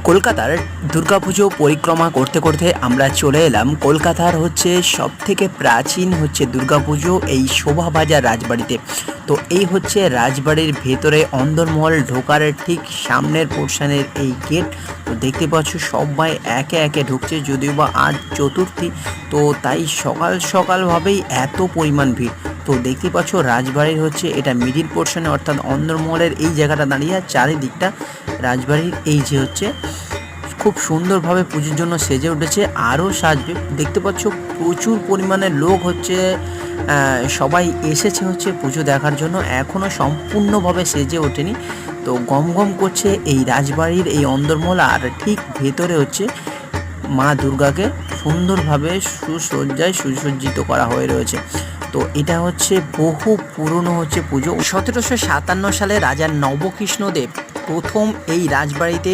কলকাতার দুর্গাপুজো পরিক্রমা করতে করতে আমরা চলে এলাম কলকাতার সবথেকে প্রাচীন দুর্গাপুজো এই শোভাবাজার রাজবাড়িতে। তো এই রাজবাড়ির ভেতরে অন্দরমহল ঢোকার ঠিক সামনের পোর্শনের এই গেট। তো দেখতে পাচ্ছ সবাই একে একে ঢুকছে, যদিও বা আজ চতুর্থী, তো তাই সকাল সকালভাবেই এত পরিমাণ ভিড়। তো দেখতে পাচ্ছ রাজবাড়ির এটা মিডিল পোর্শনে, অর্থাৎ অন্দরমহলের এই জায়গাটা দাঁড়িয়ে, আর চারিদিকটা রাজবাড়ির এই যে খুব সুন্দরভাবে পুজোর জন্য সেজে উঠেছে, আরও সাজবে। দেখতে পাচ্ছ প্রচুর পরিমাণে লোক সবাই এসেছে পুজো দেখার জন্য, এখনও সম্পূর্ণভাবে সেজে ওঠেনি। তো গম গম করছে এই রাজবাড়ির এই অন্দরমহল, আর ঠিক ভেতরে মা দুর্গাকে সুন্দরভাবে সুসজ্জায় সুসজ্জিত করা হয়ে রয়েছে। তো এটা বহু পুরনো পুজো। 1757 সালে রাজা নবকৃষ্ণদেব প্রথম এই রাজবাড়িতে